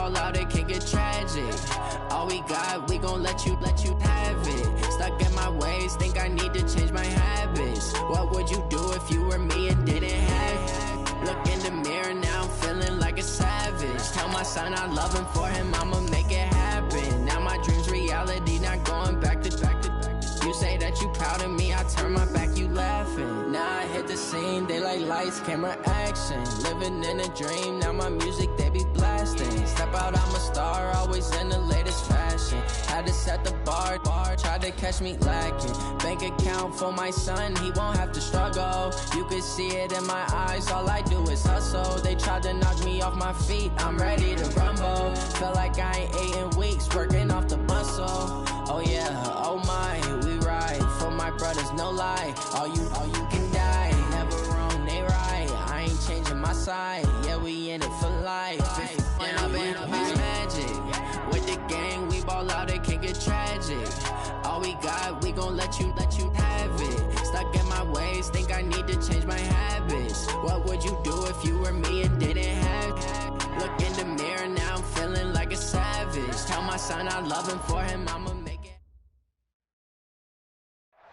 ball out, it can get tragic. All we got, we gon' let you have it. Stuck in my ways, think I need to change my habits. What would you do if you were me and didn't have it? Look in the mirror, now I'm feeling like a savage. Tell my son I love him, for him I'ma make it happen. Now my dream's reality, not going back to. You say that you proud of me, I turn my back, you laughing. Now I hit the scene, they like lights, camera, action. Living in a dream, now my music, they be blasting. Step out, I'm a star, always in the latest fashion. Had to set the bar, tried to catch me lacking. Bank account for my son, he won't have to struggle. You can see it in my eyes, all I do is hustle. They tried to knock me off my feet, I'm ready to rumble. Feel like I ain't ate in weeks, working off the muscle. Oh yeah, oh my, we ride for my brothers, no lie. All you can die, never wrong, they right. I ain't changing my side, yeah, we in it for life. And I've been magic with the gang, we ball out, it can get tragic. All we got, we gon' let you have it. Stuck in my ways, think I need to change my habits. What would you do if you were me and didn't have it? Look in the mirror, now I'm feeling like a savage. Tell my son I love him, for him I'ma make it.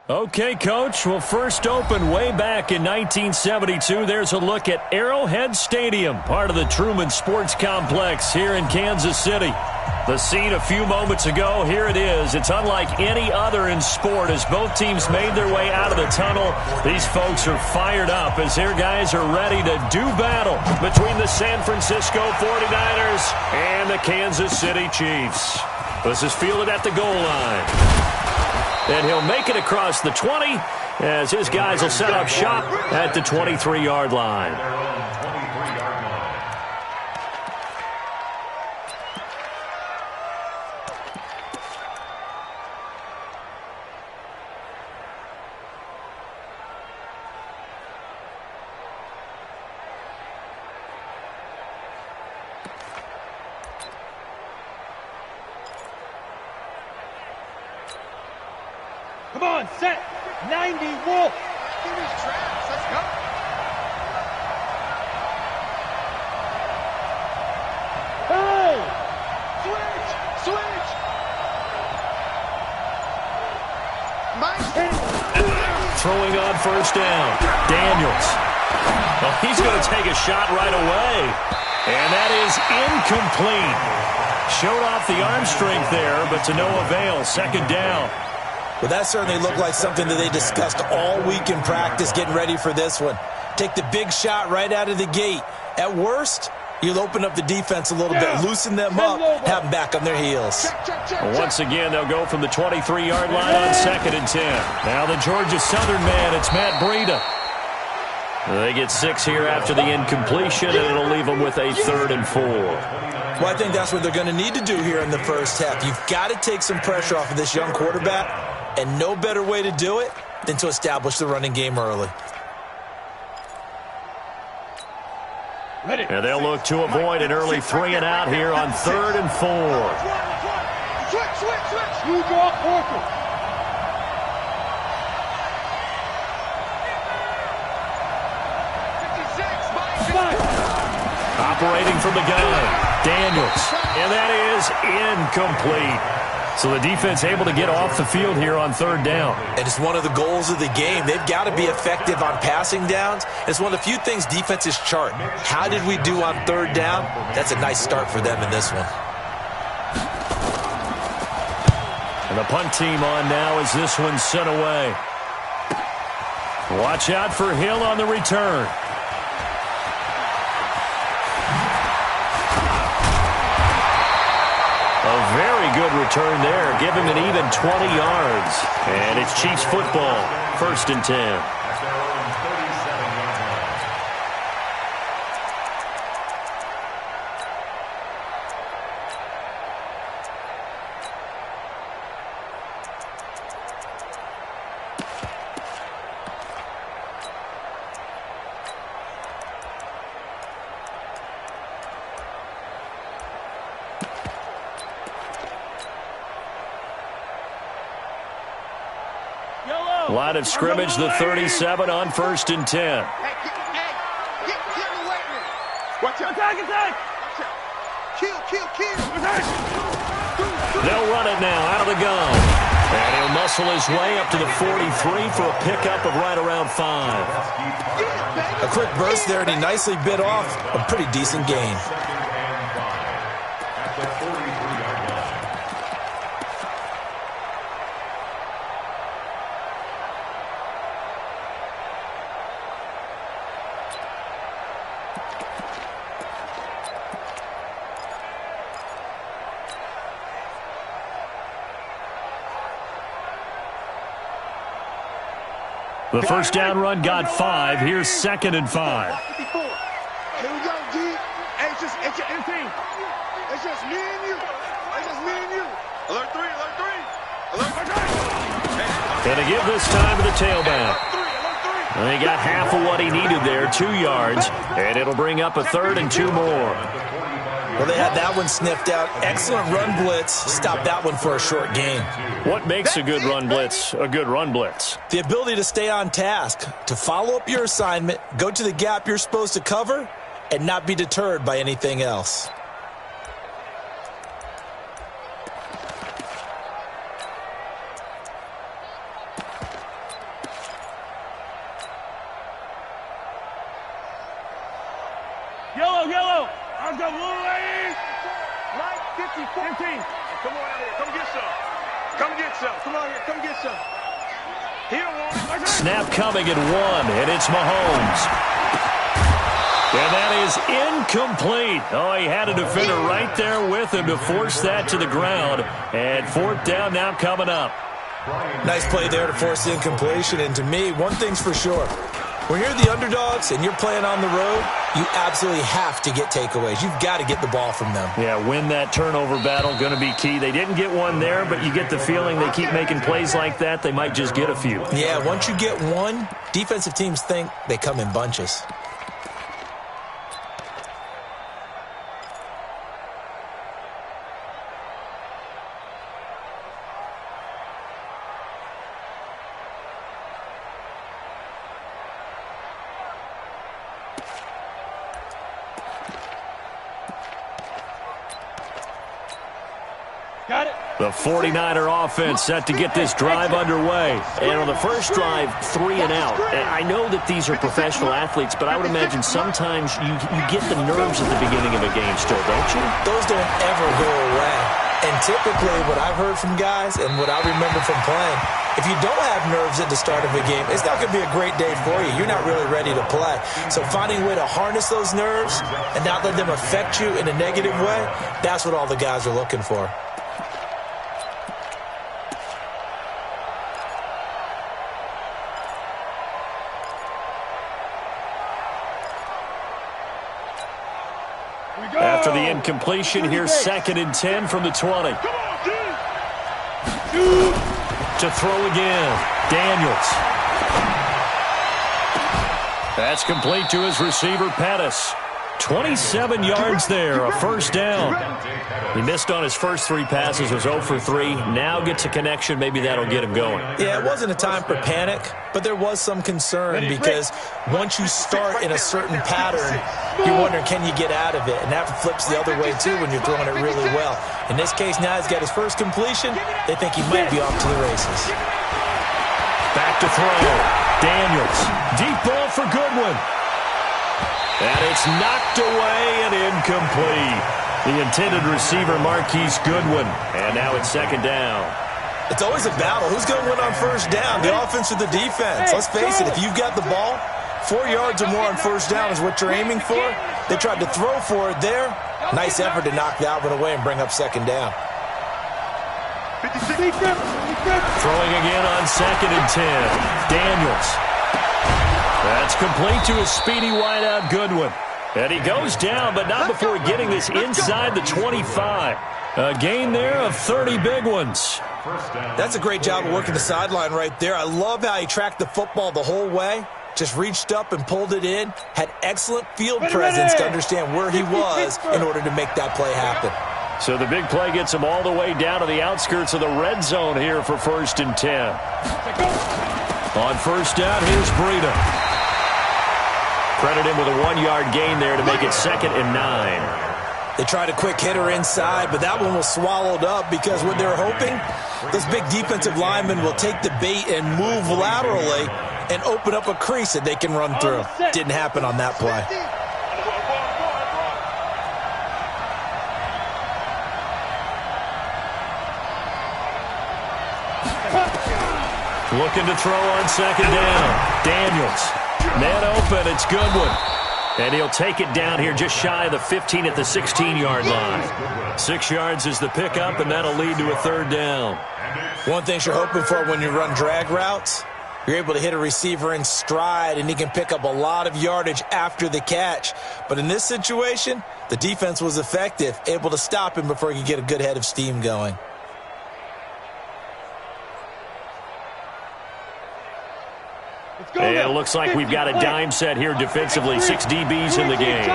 Okay, Coach, we'll first open way back in 1972. There's a look at Arrowhead Stadium, part of the Truman Sports Complex here in Kansas City. The scene a few moments ago, here it is. It's unlike any other in sport as both teams made their way out of the tunnel. These folks are fired up as their guys are ready to do battle between the San Francisco 49ers and the Kansas City Chiefs. This is fielded at the goal line. And he'll make it across the 20 as his guys will set up shop at the 23-yard line. Come on, set. 90, Wolf. Give me traps. Let's go. Hey! Switch! Throwing on first down. Daniels. Well, he's going to take a shot right away. And that is incomplete. Showed off the arm strength there, but to no avail. Second down. Well, that certainly looked like something that they discussed all week in practice, getting ready for this one. Take the big shot right out of the gate. At worst, you'll open up the defense a little bit, loosen them up, have them back on their heels. Well, once again, they'll go from the 23-yard line on 2nd and 10. Now the Georgia Southern man, it's Matt Breida. They get 6 here after the incompletion, and it'll leave them with a 3rd and 4. Well, I think that's what they're going to need to do here in the first half. You've got to take some pressure off of this young quarterback. And no better way to do it than to establish the running game early. And they'll look to avoid an early 3 and out here on 3rd and 4. Switch. You go Orton. Operating from the gun, Daniels. And that is incomplete. So the defense able to get off the field here on 3rd down. And it's one of the goals of the game. They've got to be effective on passing downs. It's one of the few things defenses chart. How did we do on 3rd down? That's a nice start for them in this one. And the punt team on now as this one's sent away. Watch out for Hill on the return. A very good return there. Give him an even 20 yards. And it's Chiefs football. 1st and 10. Line of scrimmage, the 37 on 1st and 10. Watch out. Attack. They'll run it now out of the gun. And he'll muscle his way up to the 43 for a pickup of right around 5. A quick burst there, and he nicely bit off a pretty decent gain. The first down run got 5. Here's 2nd and 5. Here we go, G. Hey, it's just me and you. It's just me and you. Alert 3, alert 3. Alert 3. Going to give this time to the tailback. And he got half of what he needed there, 2 yards. And it'll bring up a 3rd and 2 more. Well, they had that one sniffed out. Excellent run blitz. Stopped that one for a short gain. What makes a good run blitz a good run blitz? The ability to stay on task, to follow up your assignment, go to the gap you're supposed to cover, and not be deterred by anything else. Yellow. I've got Wolverine. Mike, 15. Come on out here. Come get some. Come on here. Come get some. Here, one. Snap coming at 1, and it's Mahomes. And that is incomplete. Oh, he had a defender right there with him to force that to the ground. And 4th down now coming up. Nice play there to force the incompletion. And to me, one thing's for sure. When you're the underdogs and you're playing on the road, you absolutely have to get takeaways. You've got to get the ball from them. Yeah, win that turnover battle, going to be key. They didn't get one there, but you get the feeling they keep making plays like that, they might just get a few. Yeah, once you get one, defensive teams think they come in bunches. Got it. The 49er offense set to get this drive underway. And on the first drive, 3 and out. And I know that these are professional athletes, but I would imagine sometimes you get the nerves at the beginning of a game still, don't you? Those don't ever go away. And typically what I've heard from guys and what I remember from playing, if you don't have nerves at the start of a game, it's not going to be a great day for you. You're not really ready to play. So finding a way to harness those nerves and not let them affect you in a negative way, that's what all the guys are looking for. After the incompletion, here's 2nd and 10 from the 20. To throw again, Daniels. That's complete to his receiver, Pettis. 27 yards there, a first down. He missed on his first 3 passes, was 0 for 3. Now gets a connection, maybe that'll get him going. Yeah, it wasn't a time for panic, but there was some concern because once you start in a certain pattern, you're wondering, can you get out of it? And that flips the other way, too, when you're throwing it really well. In this case, now he's got his first completion. They think he might be off to the races. Back to throw. Daniels. Deep ball for Goodwin. And it's knocked away and incomplete. The intended receiver, Marquise Goodwin. And now it's 2nd down. It's always a battle. Who's going to win on first down, the offense or the defense? Let's face it, if you've got the ball, 4 yards or more on first down is what you're aiming for. They tried to throw for it there. Nice effort to knock that one away and bring up 2nd down. Throwing again on 2nd and 10. Daniels. That's complete to his speedy wideout, Goodwin. And he goes down, but not before getting this inside the 25. A gain there of 30 big ones. That's a great job of working the sideline right there. I love how he tracked the football the whole way. Just reached up and pulled it in. Had excellent field presence to understand where he was in order to make that play happen. So the big play gets him all the way down to the outskirts of the red zone here for 1st and 10. On first down, here's Breida. Credit him with a 1-yard gain there to make it 2nd and 9. They tried a quick hitter inside, but that one was swallowed up because what they were hoping, those big defensive linemen will take the bait and move laterally and open up a crease that they can run through. Didn't happen on that play. Looking to throw on second down. Daniels. Man open. It's Goodwin. And he'll take it down here just shy of the 15 at the 16-yard line. 6 yards is the pickup, and that'll lead to a third down. One thing you're hoping for when you run drag routes, you're able to hit a receiver in stride, and he can pick up a lot of yardage after the catch. But in this situation, the defense was effective, able to stop him before he could get a good head of steam going. And it looks like we've got a dime set here defensively. 6 DBs in the game.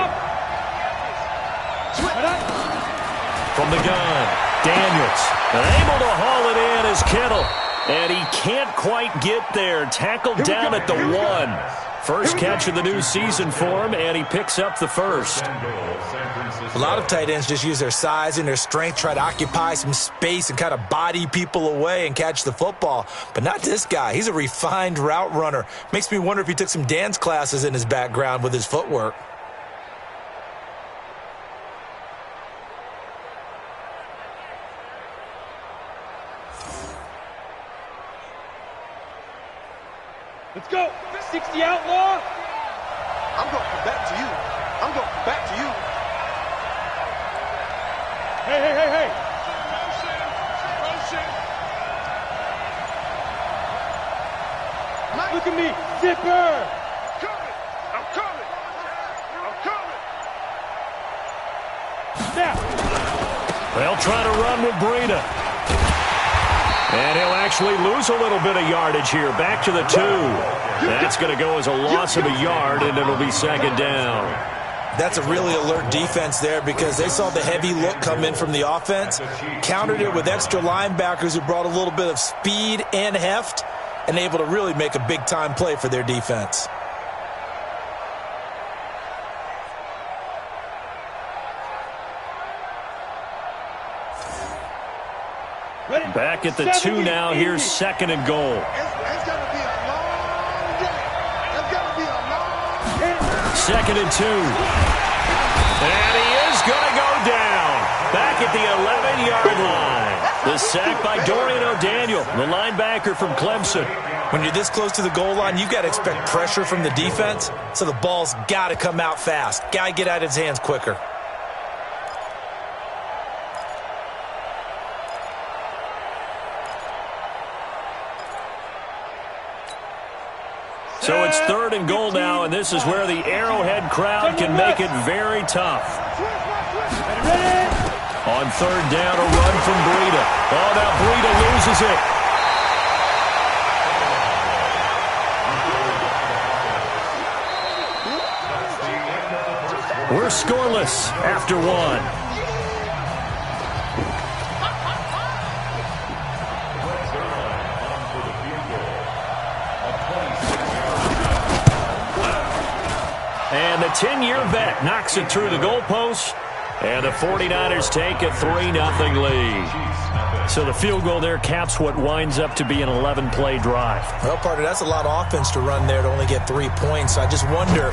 From the gun, Daniels. Able to haul it in is Kittle. And he can't quite get there. Tackled down at the 1. First catch of the new season for him, and he picks up the first. A lot of tight ends just use their size and their strength, try to occupy some space and kind of body people away and catch the football. But not this guy. He's a refined route runner. Makes me wonder if he took some dance classes in his background with his footwork. Let's go. 60 outlaw. I'm going back to you. I'm going back to you. Hey, hey, hey, hey. Motion. Look at me. Zipper. Coming. I'm coming. I'm coming. Now. They'll try to run with Breida. And he'll actually lose a little bit of yardage here. Back to the 2. That's going to go as a loss of a yard, and it'll be second down. That's a really alert defense there because they saw the heavy look come in from the offense, countered it with extra linebackers who brought a little bit of speed and heft, and able to really make a big-time play for their defense. Back at the 2 now. Here's second and goal. It's going to be a long day. It's going to be a long day. Second and 2. And he is going to go down. Back at the 11-yard line. The sack by Dorian O'Daniel, the linebacker from Clemson. When you're this close to the goal line, you've got to expect pressure from the defense, so the ball's got to come out fast. Got to get out of his hands quicker. So it's third and goal now, and this is where the Arrowhead crowd can make it very tough. On third down, a run from Breida. Oh, now Breida loses it. We're scoreless after 1. And the 10-year vet knocks it through the goalpost. And the 49ers take a 3-0 lead. So the field goal there caps what winds up to be an 11-play drive. Well, partner, that's a lot of offense to run there to only get 3 points. So I just wonder,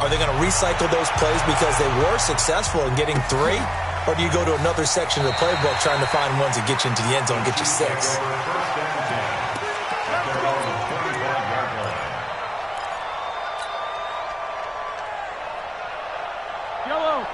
are they going to recycle those plays because they were successful in getting 3? Or do you go to another section of the playbook trying to find ones that get you into the end zone, get you 6?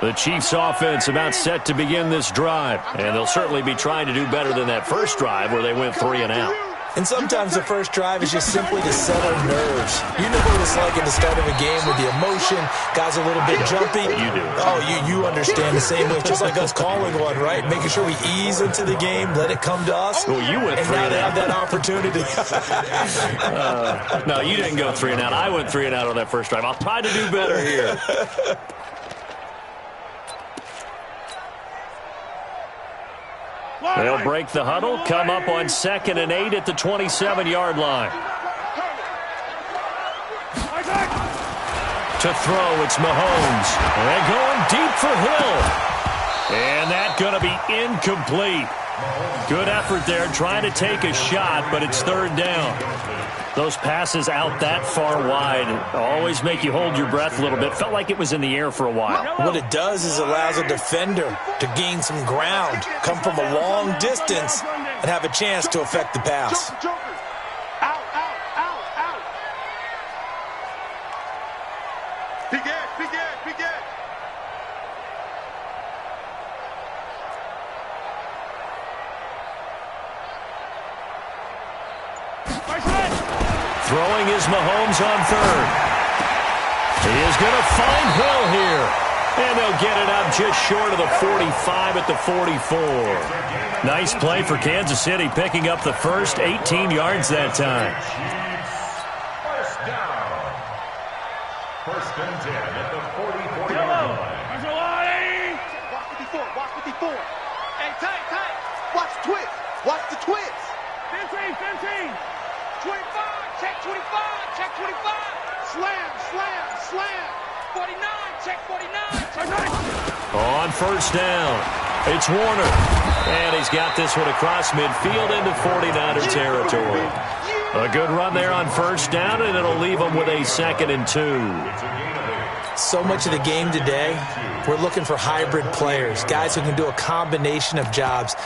The Chiefs offense about set to begin this drive. And they'll certainly be trying to do better than that first drive where they went 3 and out. And sometimes the first drive is just simply to settle nerves. You know what it's like at the start of a game with the emotion. Guys are a little bit jumpy. You do. Oh, you understand the same way. Just like us calling one, right? Making sure we ease into the game, let it come to us. Well, you went 3 and out. Have that opportunity. No, you didn't go 3 and out. I went 3 and out on that first drive. I'll try to do better here. They'll break the huddle, come up on 2nd and 8 at the 27-yard line. To throw, it's Mahomes. And going deep for Hill. And that's going to be incomplete. Good effort there, trying to take a shot, but it's third down. Those passes out that far wide always make you hold your breath a little bit. Felt like it was in the air for a while. What it does is allows a defender to gain some ground, come from a long distance, and have a chance to affect the pass. Out. Big edge. Throwing is Mahomes on third. He is going to find Hill here. And they'll get it out just short of the 45 at the 44. Nice play for Kansas City, picking up the first 18 yards that time. First down. First and 10 at the 44-yard line. Watch 54. Hey, tight. Watch the twist. Watch the twist. 15. 25. Check 25. Check 25. Slam. 49. Check 49. On first down, it's Warner. And he's got this one across midfield into 49er territory. A good run there on first down, and it'll leave them with a 2nd and 2. So much of the game today, we're looking for hybrid players, guys who can do a combination of jobs.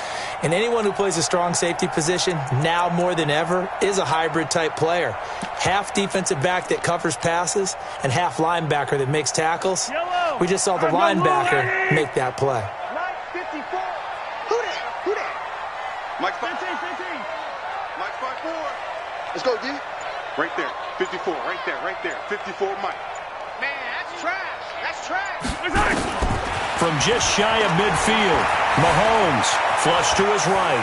And anyone who plays a strong safety position, now more than ever, is a hybrid-type player. Half defensive back that covers passes and half linebacker that makes tackles. We just saw the linebacker make that play. 54. Who that? Mike 15. Mike 5-4. Let's go, D. Right there. 54. Right there. 54, Mike. Man, that's trash. From just shy of midfield, Mahomes flush to his right.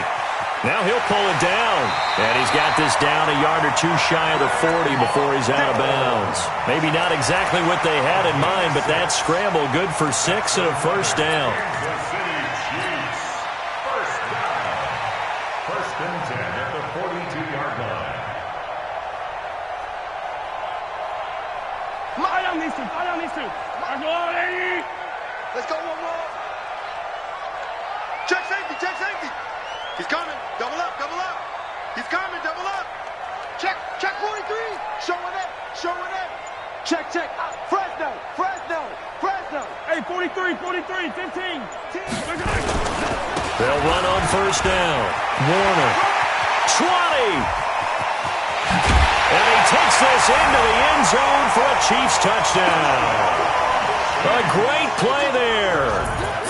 Now he'll pull it down. And he's got this down a yard or two shy of the 40 before he's out of bounds. Maybe not exactly what they had in mind, but that scramble good for 6 and a first down. First and 10 at the 42-yard line. I don't need to. Let's go one more. Check safety. He's coming. Double up. He's coming. Double up. Check 43. Showing up. Check. Fresno. Hey, 43. 15. They'll run on first down. Warner. 20. And he takes this into the end zone for a Chiefs touchdown. A great play there.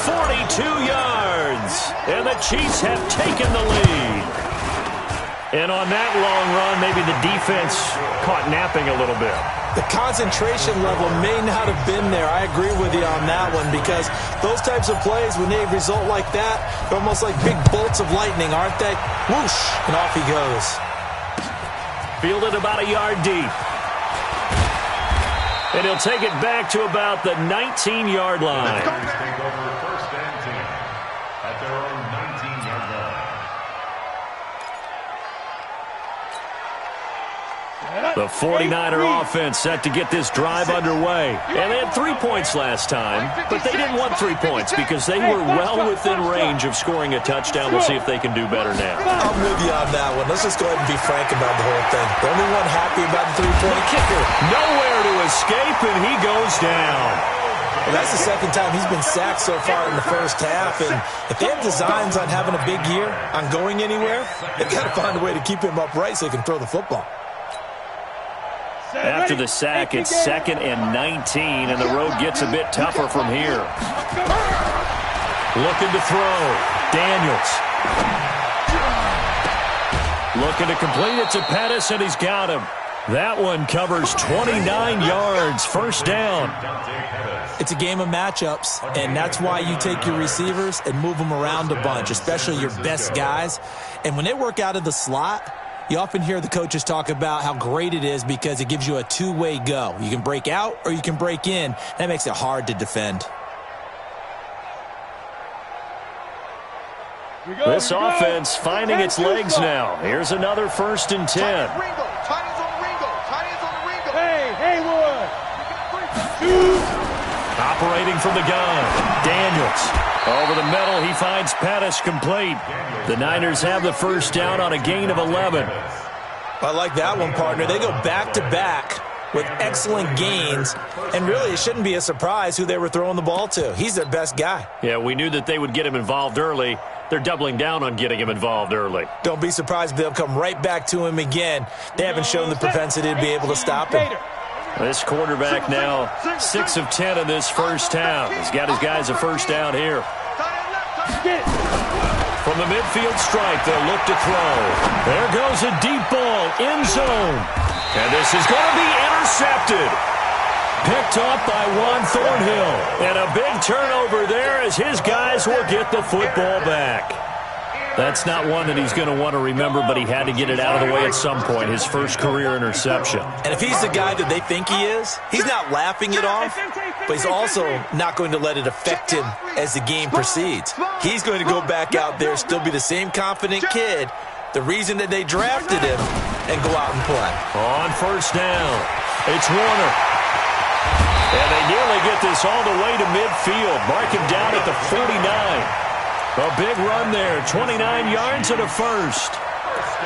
42 yards. And the Chiefs have taken the lead. And on that long run, maybe the defense caught napping a little bit. The concentration level may not have been there. I agree with you on that one, because those types of plays, when they result like that, they're almost like big bolts of lightning, aren't they? Whoosh, and off he goes. Fielded about a yard deep. And he'll take it back to about the 19-yard line. Take over first and 10 at their own 19-yard line. The 49er offense set to get this drive underway. And they had 3 points last time, but they didn't want 3 points because they were well within range of scoring a touchdown. We'll see if they can do better now. I'm with you on that one. Let's just go ahead and be frank about the whole thing. The only one happy about the 3-point kicker. Nowhere to escape, and he goes down. Well, that's the second time he's been sacked so far in the first half. And if they have designs on having a big year, on going anywhere, they've got to find a way to keep him upright so he can throw the football. After the sack, it's 2nd and 19, and the road gets a bit tougher from here. Looking to throw. Daniels. Looking to complete it to Pettis, and he's got him. That one covers 29 yards. First down. It's a game of matchups, and that's why you take your receivers and move them around a bunch, especially your best guys. And when they work out of the slot, you often hear the coaches talk about how great it is because it gives you a two-way go. You can break out or you can break in. That makes it hard to defend. This offense finding its legs now. Here's another 1st and 10. Hey, Haywood. Operating from the gun. Daniels. Over the middle, he finds Pettis complete. The Niners have the first down on a gain of 11. I like that one, partner. They go back-to-back with excellent gains, and really it shouldn't be a surprise who they were throwing the ball to. He's their best guy. Yeah, we knew that they would get him involved early. They're doubling down on getting him involved early. Don't be surprised if they'll come right back to him again. They haven't shown the propensity to be able to stop him. This quarterback now 6 of 10 in this first half. He's got his guys a first down here. From the midfield stripe, they'll look to throw. There goes a deep ball, end zone. And this is going to be intercepted. Picked off by Juan Thornhill. And a big turnover there as his guys will get the football back. That's not one that he's going to want to remember, but he had to get it out of the way at some point, his first career interception. And if he's the guy that they think he is, he's not laughing it off, but he's also not going to let it affect him as the game proceeds. He's going to go back out there, still be the same confident kid, the reason that they drafted him, and go out and play. On first down, it's Warner. And they nearly get this all the way to midfield. Mark him down at the 49. A big run there, 29 yards and a first.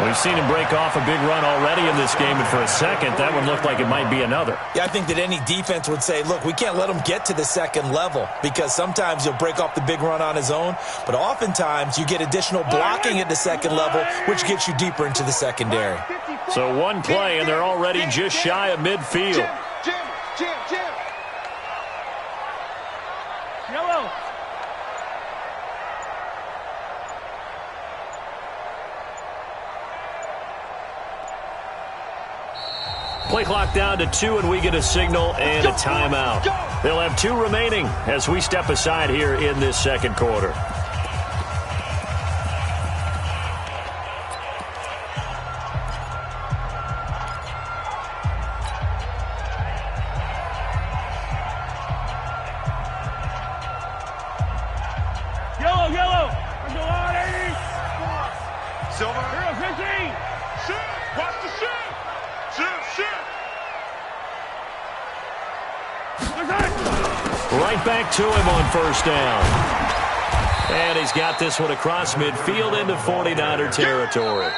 We've seen him break off a big run already in this game, and for a second, that one looked like it might be another. Yeah, I think that any defense would say, look, we can't let him get to the second level, because sometimes he'll break off the big run on his own, but oftentimes you get additional blocking at the second level, which gets you deeper into the secondary. So one play, and they're already just shy of midfield. Jim. Yellow. Play clock down to 2, and we get a signal and a timeout. They'll have 2 remaining as we step aside here in this second quarter. Yellow. There's a lot, 80. Silver. Hero 15. Shoot. Watch the shoot. Shoot. Right back to him on first down. And he's got this one across midfield into 49er territory.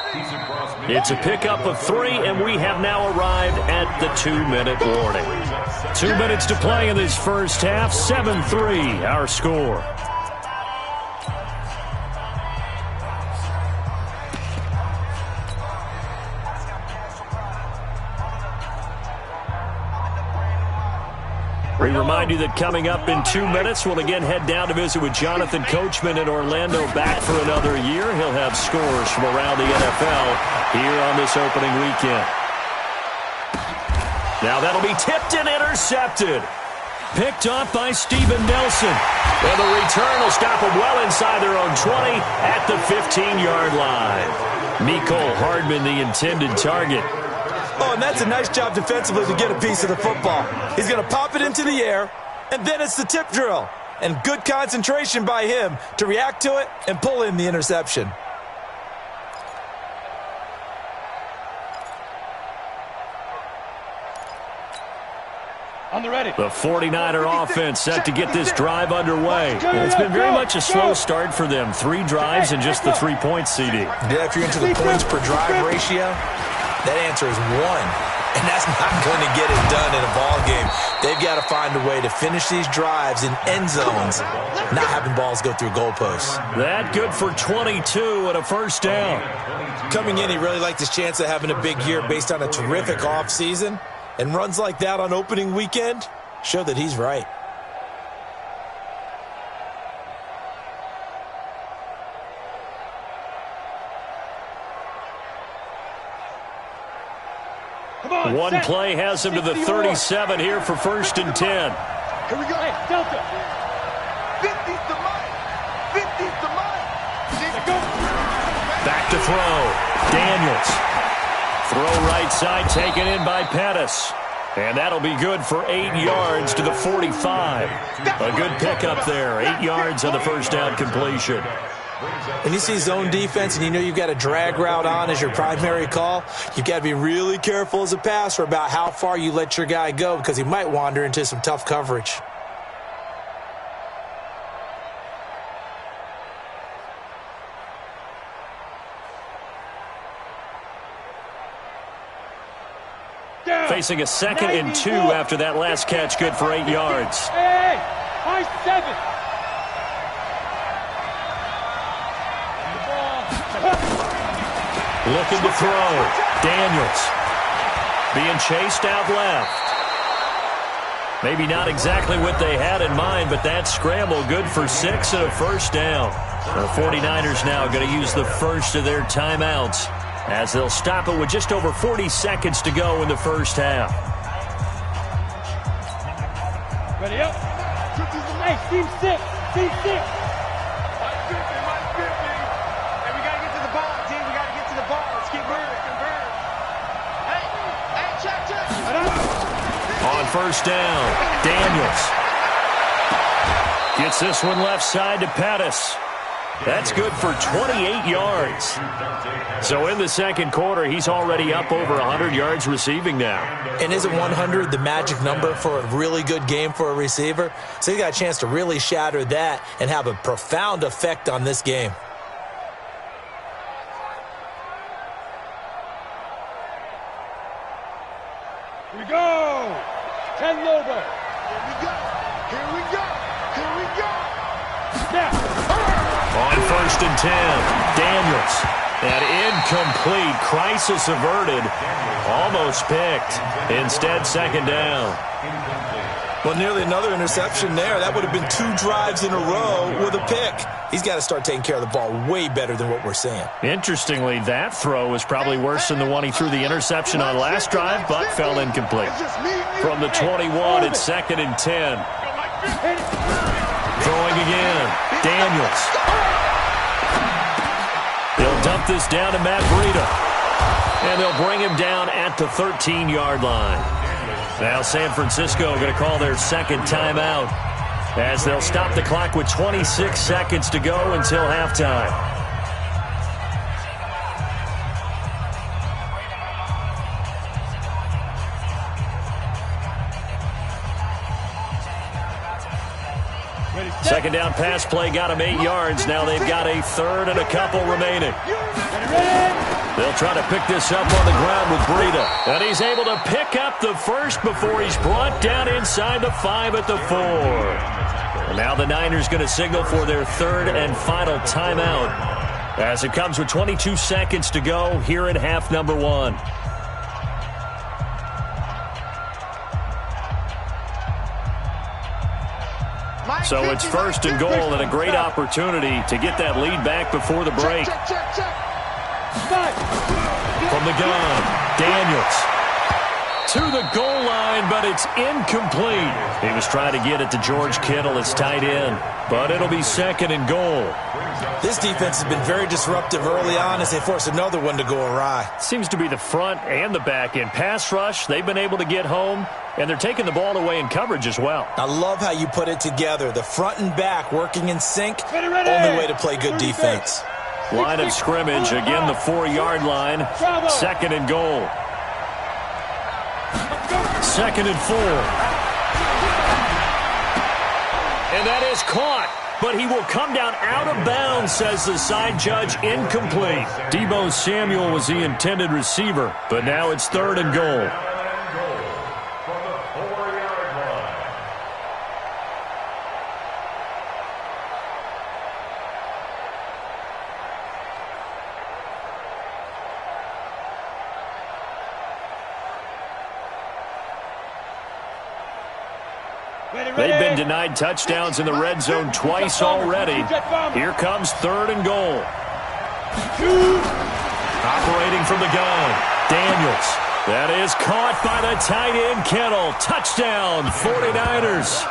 It's a pickup of 3, and we have now arrived at the 2-minute warning. 2 minutes to play in this first half, 7-3 our score. We remind you that coming up in 2 minutes, we'll again head down to visit with Jonathan Coachman in Orlando, back for another year. He'll have scores from around the NFL here on this opening weekend. Now that'll be tipped and intercepted. Picked off by Steven Nelson. And the return will stop them well inside their own 20 at the 15-yard line. Mecole Hardman, the intended target. Oh, and that's a nice job defensively to get a piece of the football. He's going to pop it into the air, and then it's the tip drill. And good concentration by him to react to it and pull in the interception. On the ready. The 49er offense set to get this drive underway. It's been very much a slow start for them. 3 drives and just the 3 points, CD. Yeah, if you're into the points per drive ratio, that answer is 1. And that's not going to get it done in a ball game. They've got to find a way to finish these drives in end zones, not having balls go through goalposts. That good for 22 and a first down. Coming in, he really liked his chance of having a big year based on a terrific offseason. And runs like that on opening weekend show that he's right. One play has him to the 37 here for 1st and 10. Here we go. Hey, Delta. 50's the money. 50's the money. Back to throw. Daniels. Throw right side taken in by Pettis. And that'll be good for 8 yards to the 45. A good pickup there. 8 yards on the first down completion. When you see zone defense and you know you've got a drag route on as your primary call, you've got to be really careful as a passer about how far you let your guy go because he might wander into some tough coverage. Facing a 2nd and 2 after that last catch, good for 8 yards. Hey, 7. Looking to throw. Daniels being chased out left. Maybe not exactly what they had in mind, but that scramble good for 6 and a first down. The 49ers now going to use the first of their timeouts as they'll stop it with just over 40 seconds to go in the first half. Ready up. Hey, team 6. Team 6. And we got to get to the ball, team. We got to get to the ball. Let's keep moving. Convert. Hey, check. On first down, Daniels gets this one left side to Pettis. That's good for 28 yards. So in the second quarter, he's already up over 100 yards receiving now. And isn't 100 the magic number for a really good game for a receiver? So he got a chance to really shatter that and have a profound effect on this game. Here we go. 10 Lobo. Here we go. Snap. On first and 10, Daniels. That incomplete, crisis averted, almost picked. Instead, second down. Well, nearly another interception there. That would have been 2 drives in a row with a pick. He's got to start taking care of the ball way better than what we're seeing. Interestingly, that throw was probably worse than the one he threw the interception on last drive, but fell incomplete. From the 21, it's second and 10. Throwing again, Daniels. They'll dump this down to Matt Breida. And they'll bring him down at the 13-yard line. Now San Francisco going to call their second timeout as they'll stop the clock with 26 seconds to go until halftime. Second down pass play got him 8 yards. Now they've got a third and a couple remaining. They'll try to pick this up on the ground with Breida. And he's able to pick up the first before he's brought down inside the 5 at the 4. And now the Niners going to signal for their third and final timeout as it comes with 22 seconds to go here in half number 1. So it's first and goal and a great opportunity to get that lead back before the break. From the gun, Daniels to the goal line, but it's incomplete. He was trying to get it to George Kittle, his tight end, but it'll be second and goal. This defense has been very disruptive early on as they force another one to go awry. Seems to be the front and the back end. Pass rush, they've been able to get home, and they're taking the ball away in coverage as well. I love how you put it together. The front and back working in sync. Only way to play good defense. Line of scrimmage, again the 4-yard line. Second and goal. Second and 4. And that is caught. But he will come down out of bounds, says the side judge. Incomplete. Deebo Samuel was the intended receiver, but now it's third and goal. They've been denied touchdowns in the red zone twice already. Here comes third and goal. Operating from the gun, Daniels. That is caught by the tight end, Kittle. Touchdown, 49ers.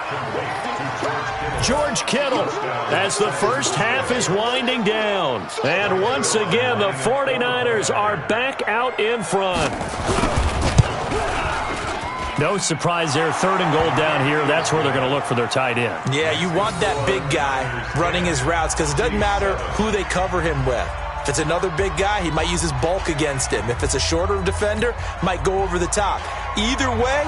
George Kittle as the first half is winding down. And once again, the 49ers are back out in front. No surprise there, third and goal down here. That's where they're going to look for their tight end. Yeah, you want that big guy running his routes because it doesn't matter who they cover him with. If it's another big guy, he might use his bulk against him. If it's a shorter defender, might go over the top. Either way,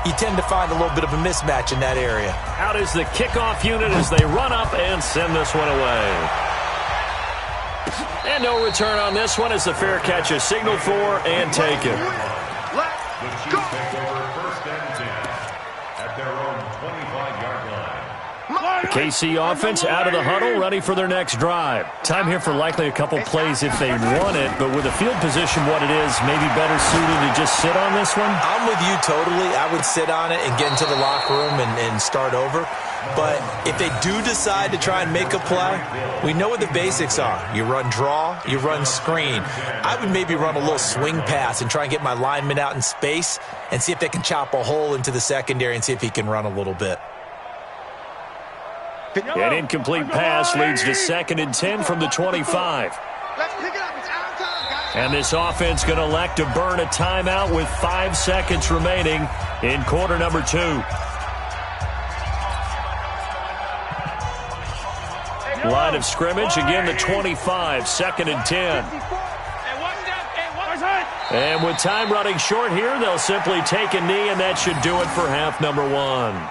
you tend to find a little bit of a mismatch in that area. Out is the kickoff unit as they run up and send this one away. And no return on this one as the fair catch is signaled for and taken. The Chiefs take over 1st and 10 at their own 25-yard line. The KC offense out of the huddle, ready for their next drive. Time here for likely a couple plays if they want it, but with the field position what it is, maybe better suited to just sit on this one? I'm with you totally. I would sit on it and get into the locker room and start over. But if they do decide to try and make a play, we know what the basics are. You run draw, you run screen. I would maybe run a little swing pass and try and get my lineman out in space and see if they can chop a hole into the secondary and see if he can run a little bit. An incomplete pass leads to 2nd and 10 from the 25. Let's pick it up. It's our time, guys. And this offense going to elect to burn a timeout with 5 seconds remaining in quarter number 2. Line of scrimmage, again the 25, 2nd and 10. And with time running short here, they'll simply take a knee, and that should do it for half number 1.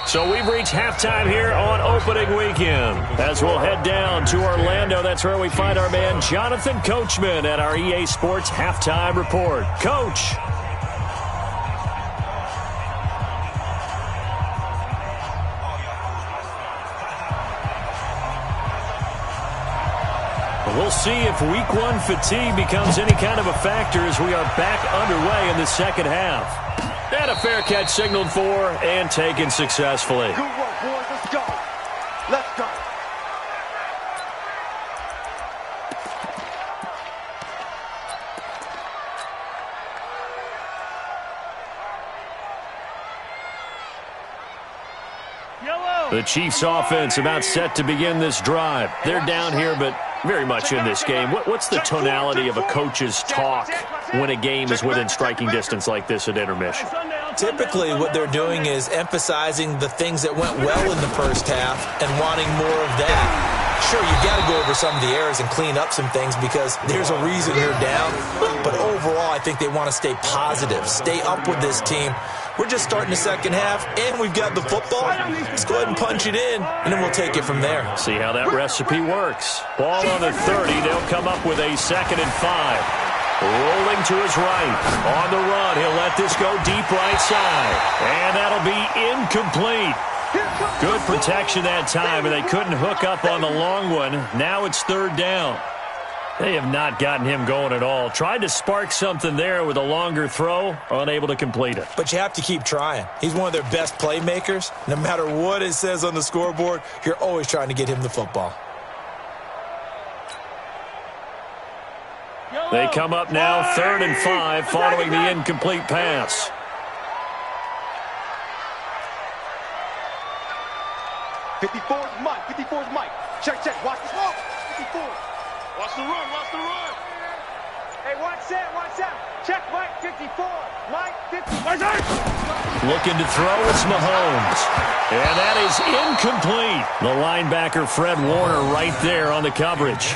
So we've reached halftime here on opening weekend. As we'll head down to Orlando, that's where we find our man Jonathan Coachman at our EA Sports Halftime Report. Coach. We'll see if week 1 fatigue becomes any kind of a factor as we are back underway in the second half. And a fair catch signaled for and taken successfully. Good work, boys. Let's go. Let's go. The Chiefs offense about set to begin this drive. They're down here, but very much in this game. What's the tonality of a coach's talk when a game is within striking distance like this at intermission? Typically, what they're doing is emphasizing the things that went well in the first half and wanting more of that. Sure, you got to go over some of the errors and clean up some things because there's a reason you're down. But overall, I think they want to stay positive, stay up with this team. We're just starting the second half, and we've got the football. Let's go ahead and punch it in, and then we'll take it from there. See how that recipe works. Ball on the 30. They'll come up with a 2nd and 5. Rolling to his right. On the run, he'll let this go deep right side. And that'll be incomplete. Good protection that time, and they couldn't hook up on the long one. Now it's 3rd down. They have not gotten him going at all. Tried to spark something there with a longer throw, unable to complete it. But you have to keep trying. He's one of their best playmakers. No matter what it says on the scoreboard, you're always trying to get him the football. They come up now 3rd and 5 following the incomplete pass. '54's Mike. '54's Mike. Check, check. Watch the smoke. 54. Watch the run. Watch the run. Hey, watch that. Watch that. Check Mike. 54. Mike. 54. Looking to throw, it's Mahomes. And that is incomplete. The linebacker, Fred Warner, right there on the coverage.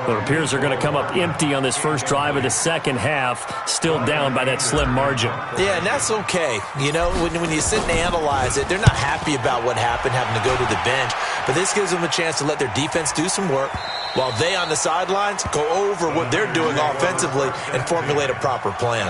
It appears they're going to come up empty on this first drive of the second half, still down by that slim margin. Yeah, and that's okay. You know, when you sit and analyze it, they're not happy about what happened, having to go to the bench. But this gives them a chance to let their defense do some work while they on the sidelines go over what they're doing offensively and formulate a proper plan.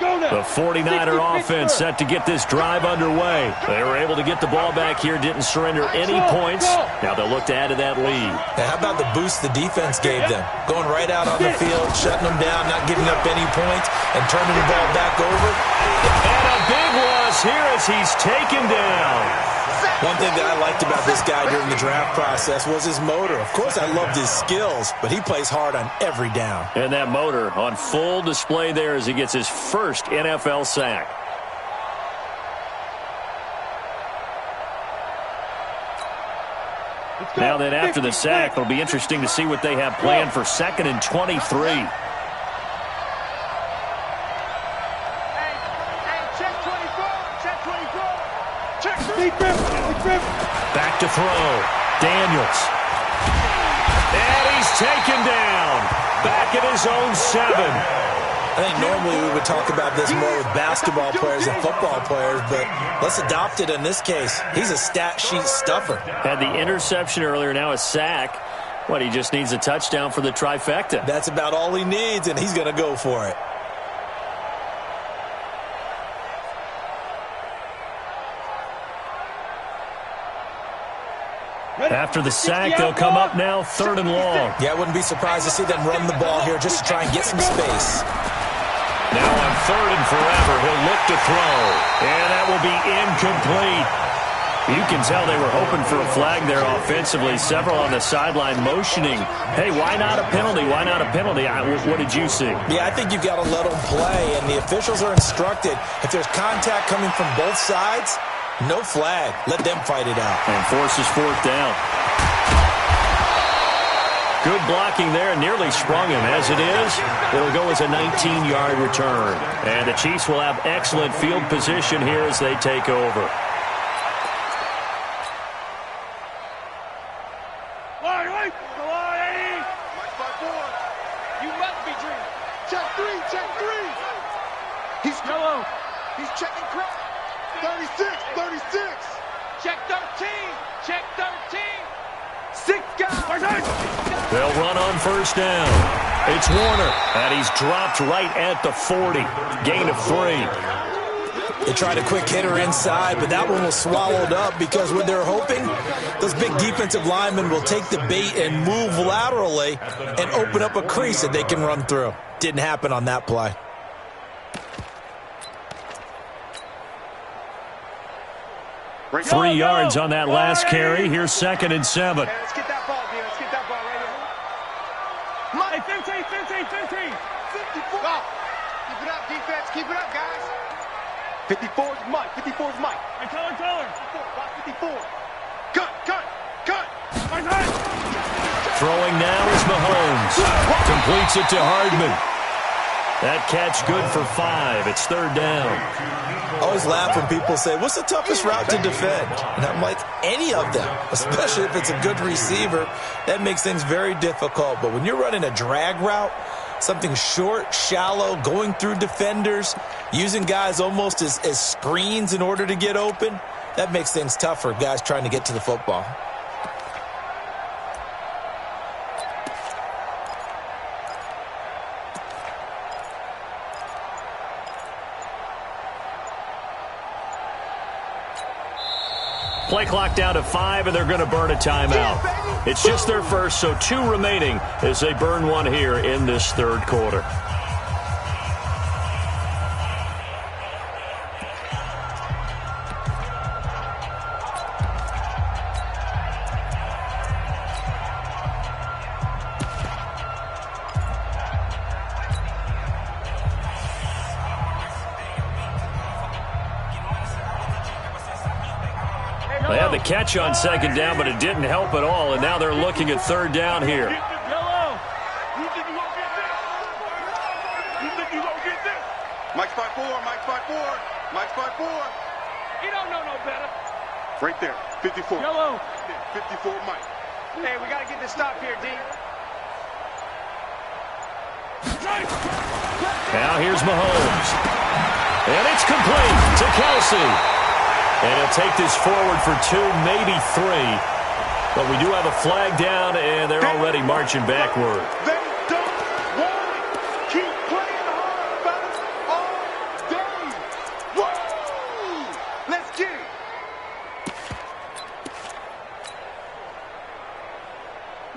The 49er offense set to get this drive underway. They were able to get the ball back here, didn't surrender any points. Now they'll look to add to that lead. Now, how about the boost the defense gave them? Going right out on the field, shutting them down, not giving up any points, and turning the ball back over. And a big loss here as he's taken down. One thing that I liked about this guy during the draft process was his motor. Of course, I loved his skills, but he plays hard on every down. And that motor on full display there as he gets his first NFL sack. Now then, after the sack, it'll be interesting to see what they have planned for 2nd and 23. Back to throw. Daniels. And he's taken down. Back at his own 7. I think normally we would talk about this more with basketball players than football players, but let's adopt it in this case. He's a stat sheet stuffer. Had the interception earlier, now a sack. What, he just needs a touchdown for the trifecta. That's about all he needs, and he's going to go for it. After the sack, they'll come up now 3rd and long. Yeah, I wouldn't be surprised to see them run the ball here just to try and get some space. Now on 3rd and forever, he'll look to throw. And that will be incomplete. You can tell they were hoping for a flag there offensively. Several on the sideline motioning. Hey, why not a penalty? Why not a penalty? What did you see? Yeah, I think you've got to let them play, and the officials are instructed. If there's contact coming from both sides, no flag. Let them fight it out. And forces 4th down. Good blocking there, nearly sprung him. As it is, it'll go as a 19-yard return. And the Chiefs will have excellent field position here as they take over. You must be dreaming. Check 3, check 3. He's yellow. He's checking crap. 36, 36. Check 13, check 13. 6 guys. They'll run on 1st down. It's Warner, and he's dropped right at the 40. Gain of 3. They tried a quick hitter inside, but that one was swallowed up because what they're hoping, those big defensive linemen will take the bait and move laterally and open up a crease that they can run through. Didn't happen on that play. Three yards on that last carry. Here's 2nd and 7. Hey, let's get that ball, dude. Let's get that ball right here. Mike, 15. 54. Go. Keep it up, defense. Keep it up, guys. 54 is Mike. 54 is Mike. Hey, Teller. 54. Cut. Throwing now is Mahomes. Completes it to Hardman. That catch good for 5. It's 3rd down. I always laugh when people say, what's the toughest route to defend? And I'm like, any of them, especially if it's a good receiver. That makes things very difficult. But when you're running a drag route, something short, shallow, going through defenders, using guys almost as screens in order to get open, that makes things tough for guys trying to get to the football. Play clock down to 5, and they're going to burn a timeout. It's just their first, so 2 remaining as they burn one here in this 3rd quarter. They had the catch on 2nd down, but it didn't help at all, and now they're looking at 3rd down here. Yellow. You think you gonna get this? You think you gonna get this? Mike's 5'4", Mike's 5'4", Mike's 5'4". He don't know no better. Right there, 54. Yellow. 54, Mike. Hey, we gotta get this stop here, D. Now here's Mahomes. And it's complete to Kelsey. And he'll take this forward for 2, maybe 3. But we do have a flag down, and they're already marching backward. They don't want it. Keep playing hard, fellas, all day. Woo! Let's get it.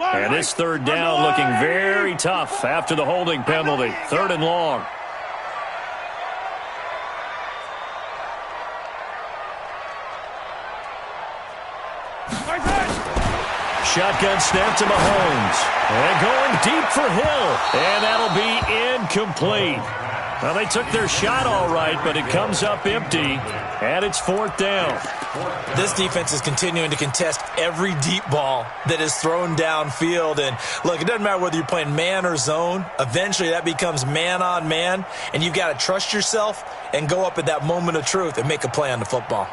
And this 3rd down looking very tough after the holding penalty. 3rd and long. Shotgun snap to Mahomes. And going deep for Hill. And that'll be incomplete. Well, they took their shot all right, but it comes up empty. And it's 4th down. This defense is continuing to contest every deep ball that is thrown downfield. And look, it doesn't matter whether you're playing man or zone. Eventually that becomes man on man. And you've got to trust yourself and go up at that moment of truth and make a play on the football.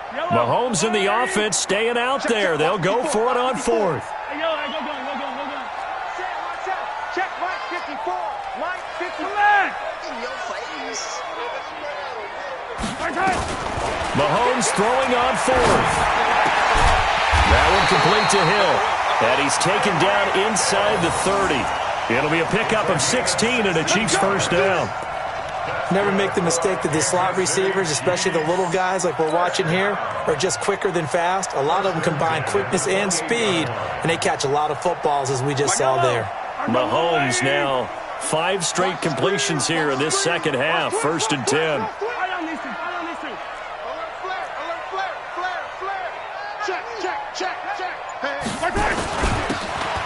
Mahomes in the offense staying out there. They'll go for it on 4th. yellow. Hey, go gun. Set, watch out. Check Mike 54. Mike 54. In your face. Mahomes throwing on fourth. That one complete to Hill. And he's taken down inside the 30. It'll be a pickup of 16 and a Chiefs first down. Never make the mistake that the slot receivers, especially the little guys like we're watching here, are just quicker than fast. A lot of them combine quickness and speed, and they catch a lot of footballs, as we just saw there. Mahomes now 5 straight completions here in this second half. 1st and 10.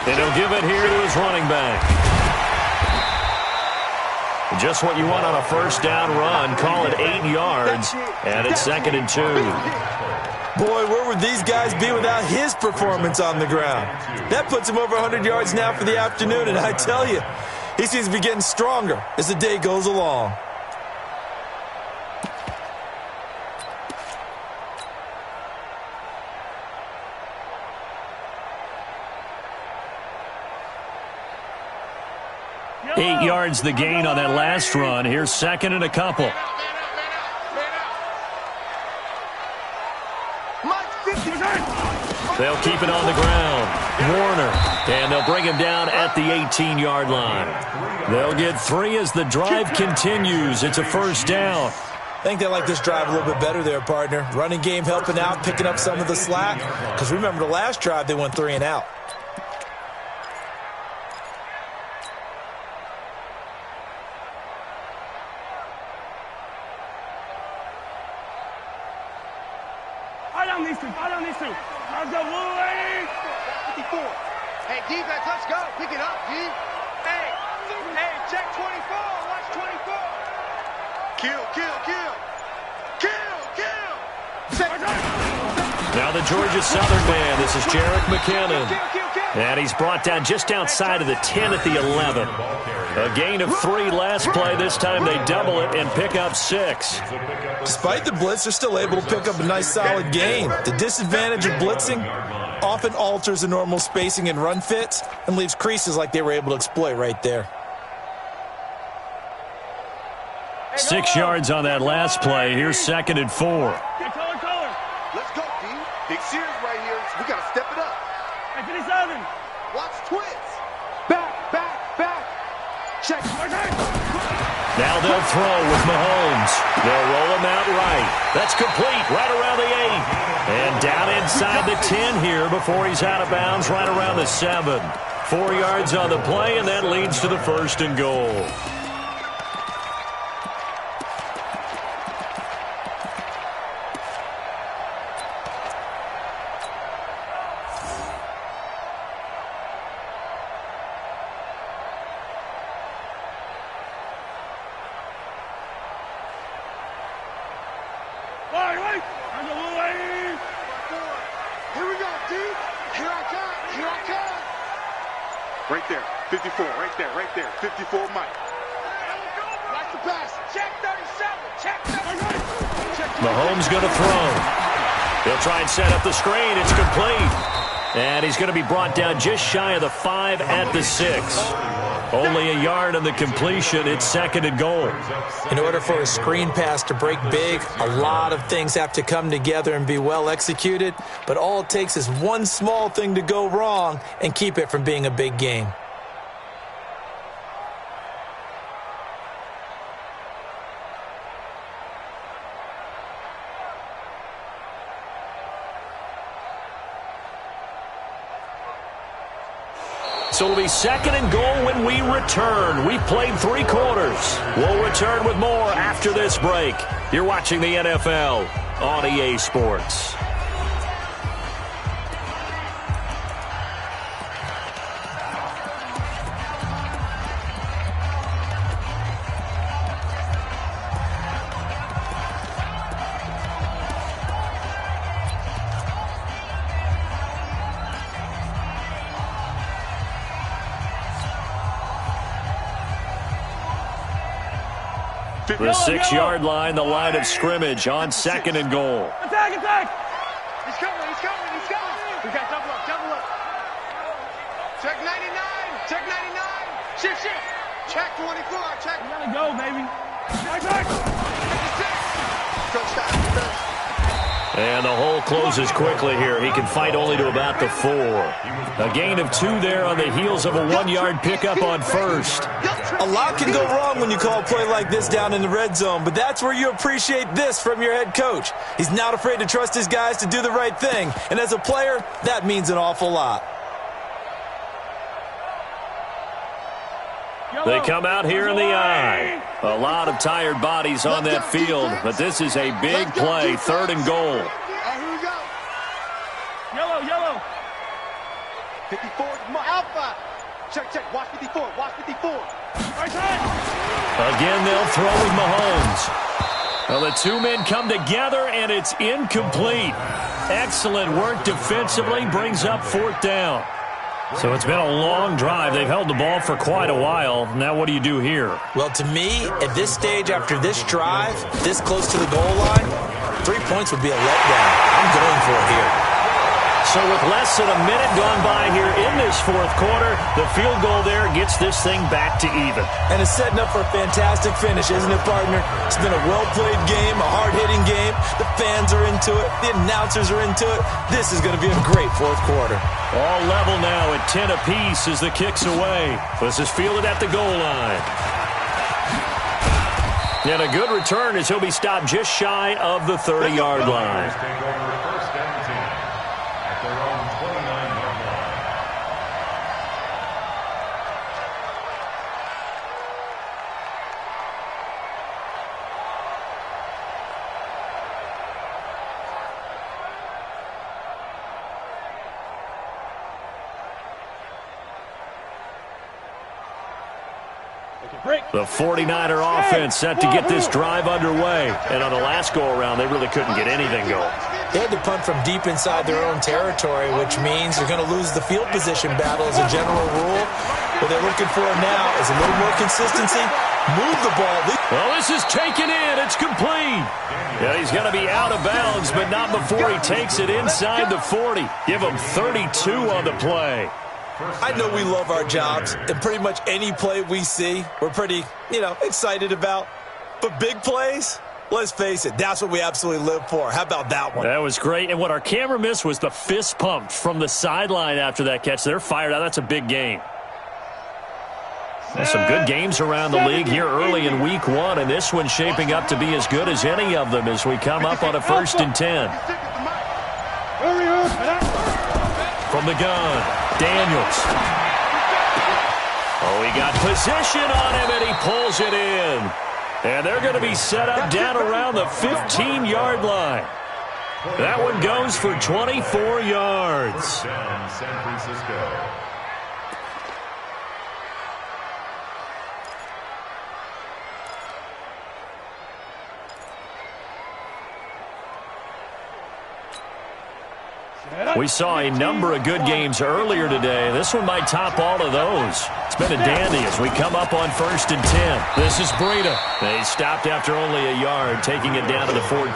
And he'll give it here to his running back. Just what you want on a first down run. Call it 8 yards. And it's 2nd and 2. Boy, where would these guys be without his performance on the ground? That puts him over 100 yards now for the afternoon. And I tell you, he seems to be getting stronger as the day goes along. Eight yards the gain on that last run. Here's 2nd and a couple. They'll keep it on the ground. Warner. And they'll bring him down at the 18-yard line. They'll get 3 as the drive continues. It's a first down. I think they like this drive a little bit better there, partner. Running game helping out, picking up some of the slack. Because remember, the last drive they went 3 and out. Let's go, Louie! 54. Hey, defense, let's go. Pick it up, D. Hey, check 24. Watch 24. Kill. Now the Georgia Southern man. This is Jerick McKinnon. And he's brought down just outside of the 10 at the 11. A gain of 3 last play. This time they double it and pick up 6. Despite the blitz, they're still able to pick up a nice solid gain. The disadvantage of blitzing often alters the normal spacing and run fits and leaves creases like they were able to exploit right there. 6 yards on that last play. Here's 2nd and 4. Let's go, D. Big series right here. We got to step it up. Hey, 57. Watch twins. Back. Check. Now they'll throw with Mahomes. They'll roll him out right. That's complete right around the 8. And down inside the 10 here before he's out of bounds right around the 7. 4 yards on the play, and that leads to the 1st and goal. Here we go, D. Here I come. Right there. 54. Right there. 54, Mike. Watch the pass. Check 37. Check 37. Mahomes going to throw. He'll try and set up the screen. It's complete. And he's going to be brought down just shy of the 5 at the 6. Only a yard on the completion. It's 2nd and goal. In order for a screen pass to break big, a lot of things have to come together and be well executed. But all it takes is one small thing to go wrong and keep it from being a big game. So it'll be 2nd and goal when we return. We've played 3 quarters. We'll return with more after this break. You're watching the NFL on EA Sports. The 6-yard line, the line of scrimmage on 2nd and goal. Attack! He's coming. We got double up. Check 99. Check 99. Shift. Check 24. Check. You gotta go, baby. Check. 56. And the hole closes quickly here. He can fight only to about the 4. A gain of 2 there on the heels of a 1-yard pickup on first. A lot can go wrong when you call a play like this down in the red zone, but that's where you appreciate this from your head coach. He's not afraid to trust his guys to do the right thing, and as a player, that means an awful lot. They come out here in the eye. A lot of tired bodies on that field, but this is a big play, 3rd and goal. All right, here we go. Yellow. 54, Alpha. Check. Watch 54. Right side. Again, they'll throw with Mahomes. Well, the 2 men come together, and it's incomplete. Excellent work defensively, brings up 4th down. So it's been a long drive. They've held the ball for quite a while. Now what do you do here? Well, to me, at this stage after this drive, this close to the goal line, 3 points would be a letdown. I'm going for it here. So with less than a minute gone by here in this 4th quarter, the field goal there gets this thing back to even. And it's setting up for a fantastic finish, isn't it, partner? It's been a well-played game, a hard-hitting game. The fans are into it. The announcers are into it. This is going to be a great 4th quarter. All level now at 10 apiece as the kick's away. This is fielded at the goal line. And a good return as he'll be stopped just shy of the 30-yard line. The 49er offense set to get this drive underway. And on the last go-around, they really couldn't get anything going. They had to punt from deep inside their own territory, which means they're going to lose the field position battle as a general rule. What they're looking for now is a little more consistency. Move the ball. Well, this is taken in. It's complete. Yeah, he's going to be out of bounds, but not before he takes it inside the 40. Give him 32 on the play. I know we love our jobs, and pretty much any play we see, we're pretty, excited about. But big plays, let's face it, that's what we absolutely live for. How about that one? That was great, and what our camera missed was the fist pump from the sideline after that catch. They're fired out. That's a big game. Well, some good games around the league here early in week 1, and this one's shaping up to be as good as any of them as we come up on a 1st and 10. From the gun. Daniels. Oh, he got position on him, and he pulls it in. And they're going to be set up down around the 15-yard line. That one goes for 24 yards. San Francisco. We saw a number of good games earlier today. This one might top all of those. It's been a dandy as we come up on 1st and 10. This is Breida. They stopped after only a yard, taking it down to the 14.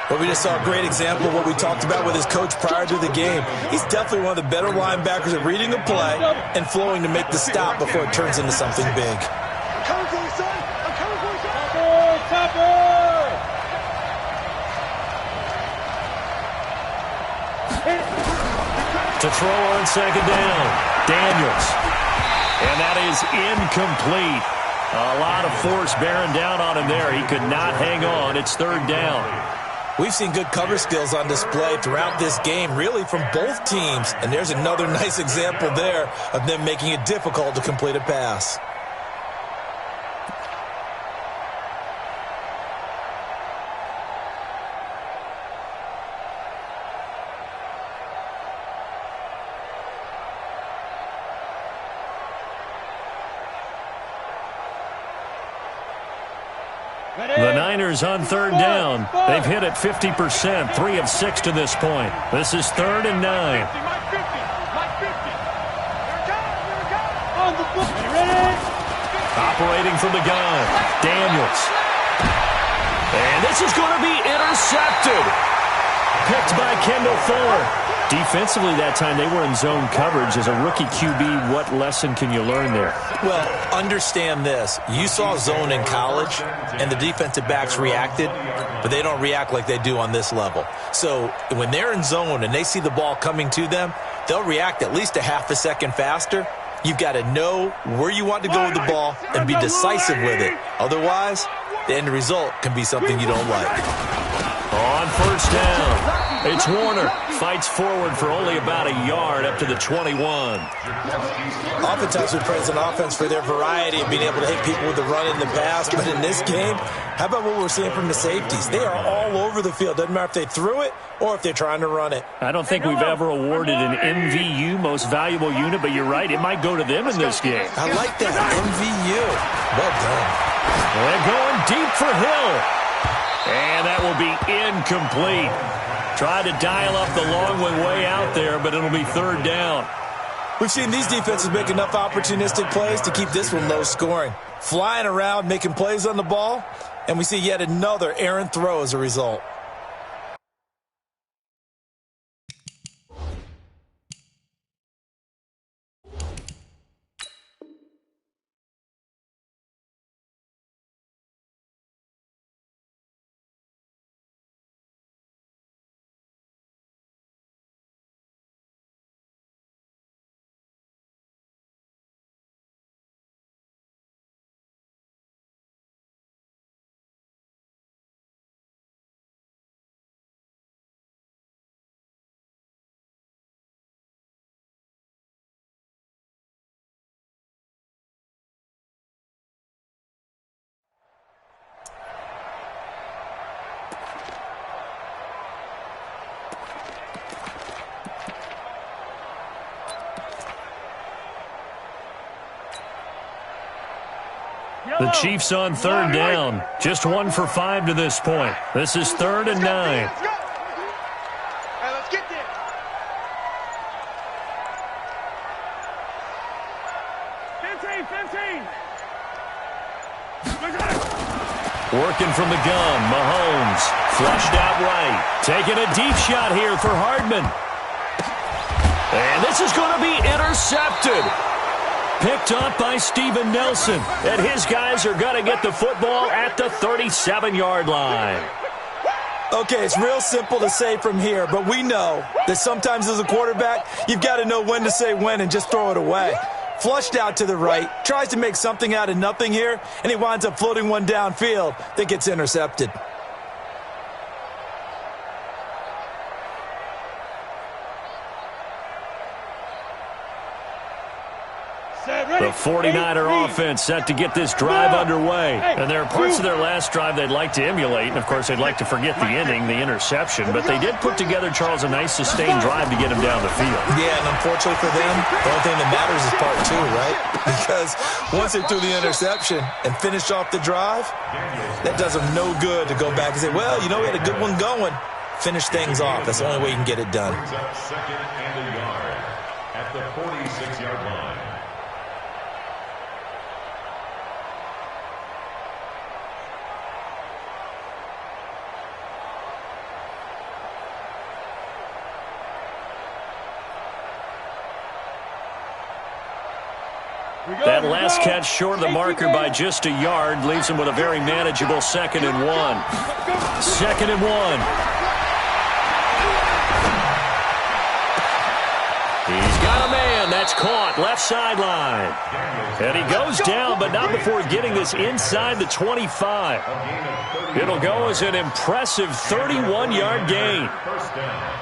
Well, we just saw a great example of what we talked about with his coach prior to the game. He's definitely one of the better linebackers at reading a play and flowing to make the stop before it turns into something big. I'm coming for you, son. I'm coming for you, son. To throw on 2nd down. Daniels. And that is incomplete. A lot of force bearing down on him there. He could not hang on. It's 3rd down. We've seen good cover skills on display throughout this game, really from both teams. And there's another nice example there of them making it difficult to complete a pass. The Niners on 3rd down. They've hit it 50%, 3 of 6 to this point. This is 3rd and 9. Operating from the gun, Daniels. And this is going to be intercepted. Picked by Kendall Fuller. Defensively that time, they were in zone coverage. As a rookie QB, what lesson can you learn there? Well, understand this. You saw zone in college, and the defensive backs reacted, but they don't react like they do on this level. So when they're in zone and they see the ball coming to them, they'll react at least a half a second faster. You've got to know where you want to go with the ball and be decisive with it. Otherwise, the end result can be something you don't like. On first down, it's Warner. Fights forward for only about a yard up to the 21. Oftentimes we praise an offense for their variety of being able to hit people with the run in the pass. But in this game, how about what we're seeing from the safeties? They are all over the field. Doesn't matter if they threw it or if they're trying to run it. I don't think we've ever awarded an MVU, most valuable unit, but you're right, it might go to them in this game. I like that, MVU. Well done. And going deep for Hill. And that will be incomplete. Tried to dial up the long one way out there, but it'll be third down. We've seen these defenses make enough opportunistic plays to keep this one low scoring. Flying around, making plays on the ball, and we see yet another errant throw as a result. The Chiefs on third down. Just 1 for 5 to this point. This is 3rd and 9. Let's go. Hey, let's get there. Working from the gun, Mahomes. Flushed out right. Taking a deep shot here for Hardman. And this is going to be intercepted. Picked up by Steven Nelson. And his guys are going to get the football at the 37-yard line. Okay, it's real simple to say from here, but we know that sometimes as a quarterback, you've got to know when to say when and just throw it away. Flushed out to the right, tries to make something out of nothing here, and he winds up floating one downfield that gets intercepted. The 49er offense set to get this drive underway. And there are parts of their last drive they'd like to emulate. And, of course, they'd like to forget the ending, the interception. But they did put together, Charles, a nice sustained drive to get him down the field. Yeah, and unfortunately for them, the only thing that matters is part 2, right? Because once they threw the interception and finished off the drive, that does them no good to go back and say, well, you know, we had a good one going. Finish things off. That's the only way you can get it done. Second and a yard at the 46-yard line. That last catch short of the marker by just a yard leaves him with a very manageable 2nd and 1. 2nd and 1. He's got a man. That's caught. Left sideline. And he goes down, but not before getting this inside the 25. It'll go as an impressive 31-yard gain. First down.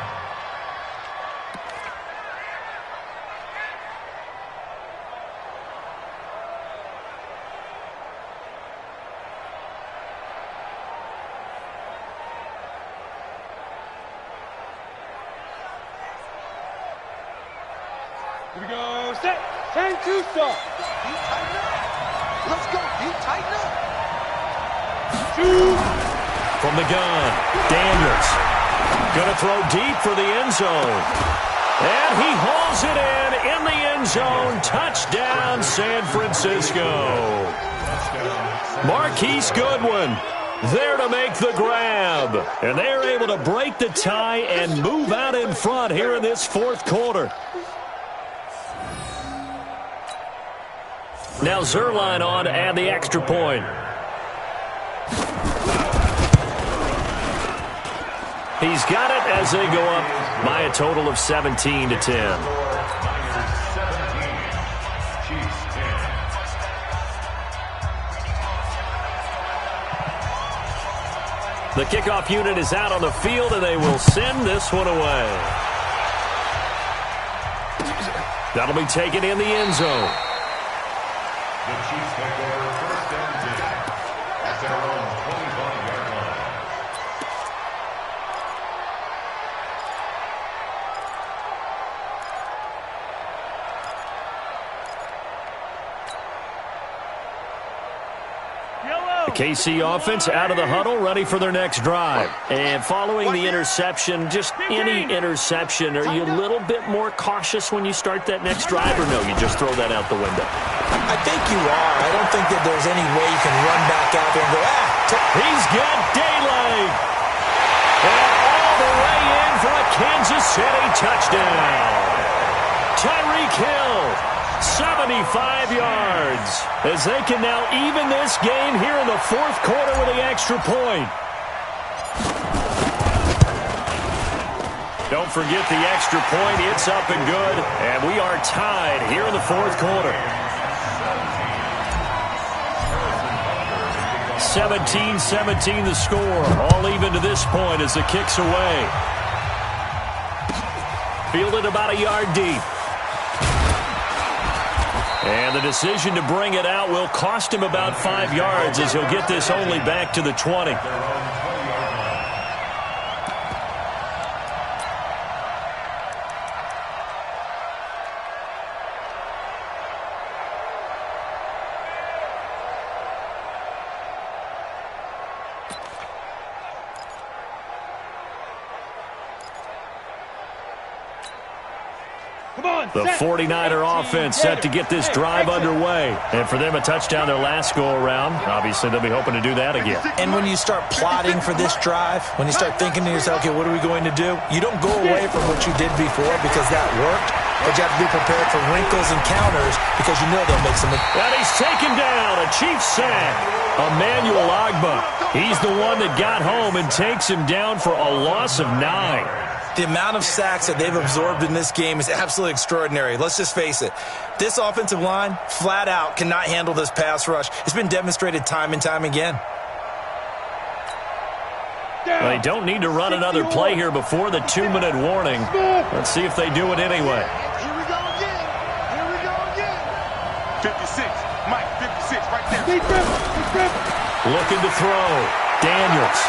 Here we go. Set. 10-2 start. Let's go. Tighten up. 2. From the gun, Daniels. Going to throw deep for the end zone. And he hauls it in the end zone. Touchdown, San Francisco. Marquise Goodwin. there to make the grab. And they're able to break the tie and move out in front here in this fourth quarter. Now Zuerlein on to add the extra point. He's got it as they go up by a total of 17-10. The kickoff unit is out on the field, and they will send this one away. That'll be taken in the end zone. The Chiefs take over first down 10 at their own 25-yard line. The KC offense out of the huddle, ready for their next drive. And following the interception, just any interception, are you a little bit more cautious when you start that next drive, or no, you just throw that out the window? I think you are. I don't think that there's any way you can run back out there and go, He's got daylight. And all the way in for a Kansas City touchdown. Tyreek Hill, 75 yards, as they can now even this game here in the fourth quarter with the extra point. Don't forget the extra point. It's up and good, and we are tied here in the fourth quarter. 17-17 the score, all even to this point as the kick's away. Fielded about a yard deep. And the decision to bring it out will cost him about 5 yards as he'll get this only back to the 20. The 49er offense set to get this drive underway. And for them, a touchdown their last go-around. Obviously, they'll be hoping to do that again. And when you start plotting for this drive, when you start thinking to yourself, okay, what are we going to do? You don't go away from what you did before because that worked. But you have to be prepared for wrinkles and counters because you know they'll make some. And he's taken down. A Chiefs sack. Emmanuel Ogbah. He's the one that got home and takes him down for a loss of 9. The amount of sacks that they've absorbed in this game is absolutely extraordinary. Let's just face it. This offensive line, flat out, cannot handle this pass rush. It's been demonstrated time and time again. They don't need to run another play here before the 2-minute warning. Let's see if they do it anyway. Here we go again. Here we go again. 56. Mike, 56 right there. Looking to throw. Daniels.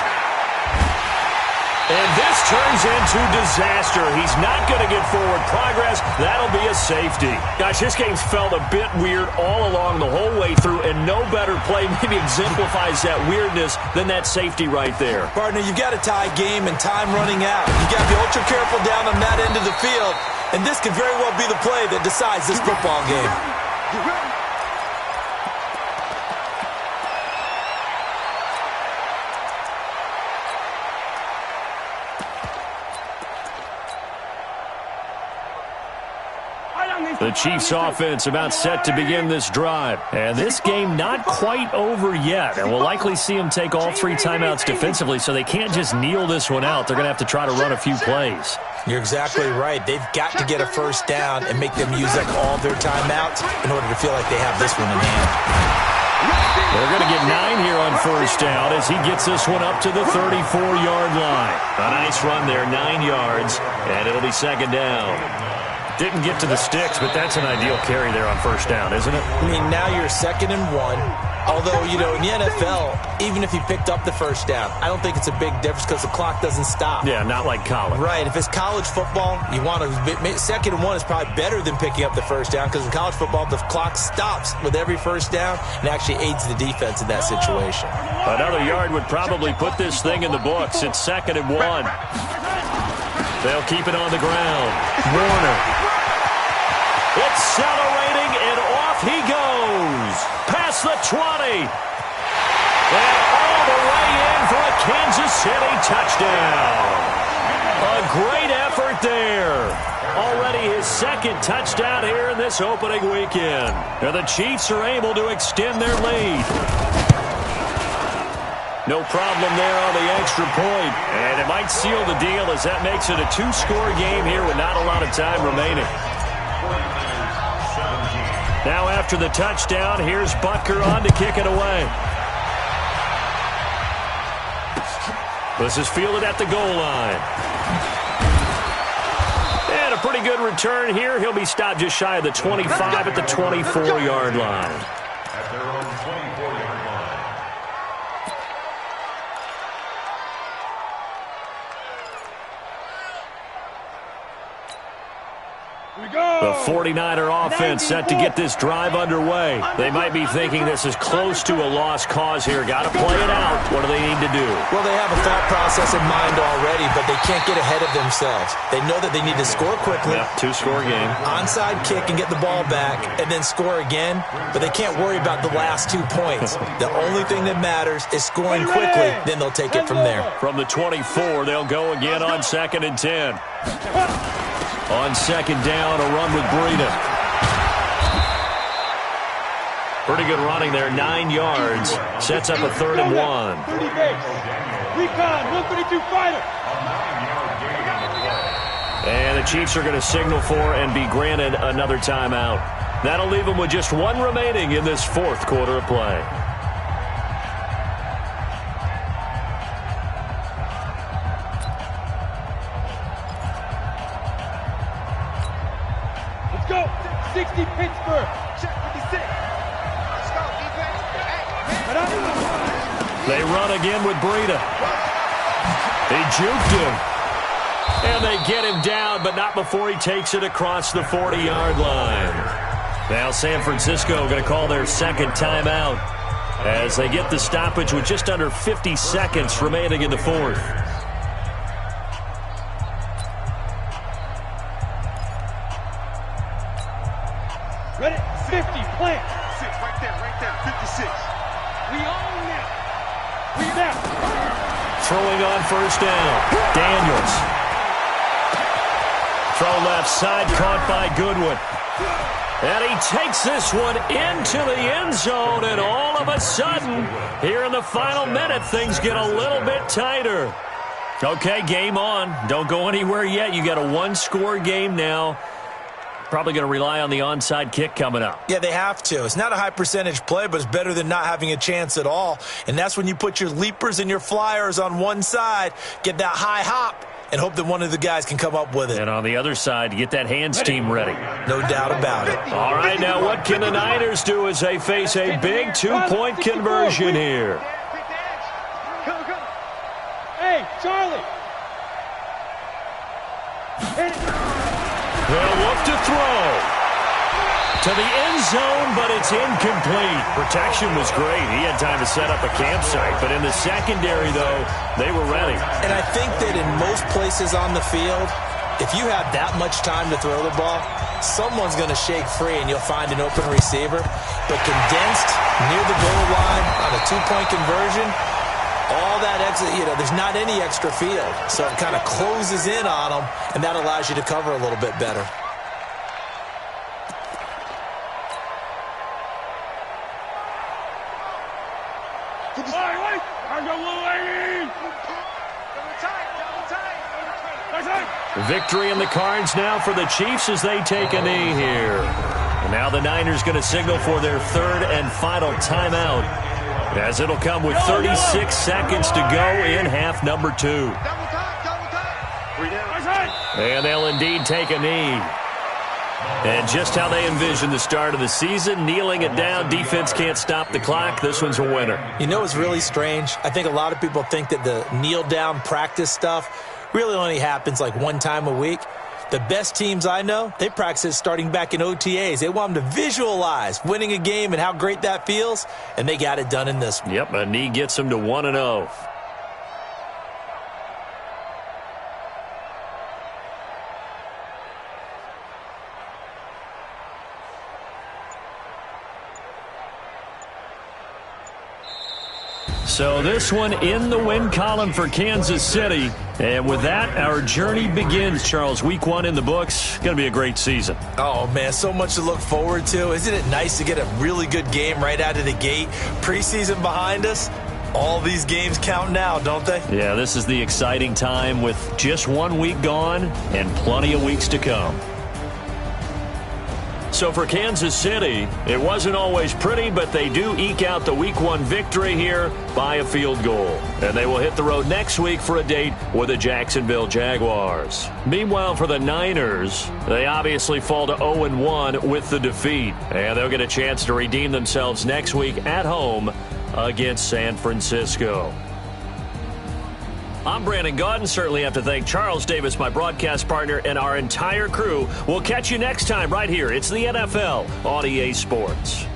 And this turns into disaster. He's not going to get forward progress. That'll be a safety. Gosh, this game's felt a bit weird all along the whole way through, and no better play maybe exemplifies that weirdness than that safety right there. Partner, you've got a tie game and time running out. You've got to be ultra careful down on that end of the field, and this could very well be the play that decides this football game. The Chiefs offense about set to begin this drive. And this game not quite over yet. And we'll likely see them take all 3 timeouts defensively, so they can't just kneel this one out. They're going to have to try to run a few plays. You're exactly right. They've got to get a first down and make them use like all their timeouts in order to feel like they have this one in hand. They're going to get 9 here on first down as he gets this one up to the 34-yard line. A nice run there, 9 yards, and it'll be second down. Didn't get to the sticks, but that's an ideal carry there on first down, isn't it? I mean, now you're 2nd and 1. Although, you know, in the NFL, even if you picked up the first down, I don't think it's a big difference because the clock doesn't stop. Yeah, not like college. Right. If it's college football, you want to 2nd and 1 is probably better than picking up the first down because in college football, the clock stops with every first down and actually aids the defense in that situation. Another yard would probably put this thing in the books. It's 2nd and 1. They'll keep it on the ground. Warner. Accelerating, and off he goes. Past the 20. And all the way for a Kansas City touchdown. A great effort there. Already his second touchdown here in this opening weekend. And the Chiefs are able to extend their lead. No problem there on the extra point. And it might seal the deal as that makes it a two-score game here with not a lot of time remaining. Now after the touchdown, here's Butker on to kick it away. This is fielded at the goal line. And a pretty good return here. He'll be stopped just shy of the 25 at the 24-yard line. At their own 24-yard line. The 49er offense set to get this drive underway. They might be thinking this is close to a lost cause here. Got to play it out. What do they need to do? Well, they have a thought process in mind already, but they can't get ahead of themselves. They know that they need to score quickly. Yep, two-score game. Onside kick and get the ball back and then score again, but they can't worry about the last 2 points. The only thing that matters is scoring quickly, then they'll take it from there. From the 24, they'll go again on 2nd and 10. On second down, a run with Breida. Pretty good running there, 9 yards. Sets up a 3rd and 1. Recon, 132 fighter. And the Chiefs are going to signal for and be granted another timeout. That'll leave them with just 1 remaining in this 4th quarter of play. Let's go. 60 Pittsburgh. Check 56. Let's go, defense. They run again with Breida. They juked him. And they get him down, but not before he takes it across the 40-yard line. Now San Francisco going to call their 2nd timeout as they get the stoppage with just under 50 seconds remaining in the 4th. Ready? 50, plant. 6, right there, 56. We own now. We now. Throwing on 1st down. Daniels. Throw left side, caught by Goodwin. And he takes this one into the end zone, and all of a sudden, here in the final minute, things get a little bit tighter. Okay, game on. Don't go anywhere yet. You got a 1-score game now. Probably going to rely on the onside kick coming up. Yeah, they have to. It's not a high percentage play, but it's better than not having a chance at all. And that's when you put your leapers and your flyers on one side, get that high hop, and hope that one of the guys can come up with it. And on the other side, get that hands team ready. No doubt about it. All right, now what can the Niners do as they face a big 2-point conversion here? Hey, Charlie. They'll look to throw to the end zone, but it's incomplete. Protection was great. He had time to set up a campsite, but in the secondary, though, they were ready. And I think that in most places on the field, if you have that much time to throw the ball, someone's going to shake free and you'll find an open receiver. But condensed near the goal line on a 2-point conversion, all that extra, there's not any extra field. So it kind of closes in on them, and that allows you to cover a little bit better. Victory in the cards now for the Chiefs as they take a knee here. And now the Niners going to signal for their 3rd and final timeout, as it'll come with 36 seconds to go in half number 2. And they'll indeed take a knee. And just how they envision the start of the season, kneeling it down, defense can't stop the clock. This one's a winner. You know what's really strange? I think a lot of people think that the kneel-down practice stuff really only happens like 1 time a week. The best teams I know, they practice it starting back in OTAs. They want them to visualize winning a game and how great that feels, and they got it done in this one. Yep, a knee gets them to 1-0. So this one in the win column for Kansas City. And with that, our journey begins, Charles. Week 1 in the books. Going to be a great season. Oh, man, so much to look forward to. Isn't it nice to get a really good game right out of the gate? Preseason behind us. All these games count now, don't they? Yeah, this is the exciting time with just 1 week gone and plenty of weeks to come. So for Kansas City, it wasn't always pretty, but they do eke out the Week 1 victory here by a field goal. And they will hit the road next week for a date with the Jacksonville Jaguars. Meanwhile, for the Niners, they obviously fall to 0-1 with the defeat. And they'll get a chance to redeem themselves next week at home against San Francisco. I'm Brandon Gaudin. Certainly have to thank Charles Davis, my broadcast partner, and our entire crew. We'll catch you next time right here. It's the NFL on EA Sports.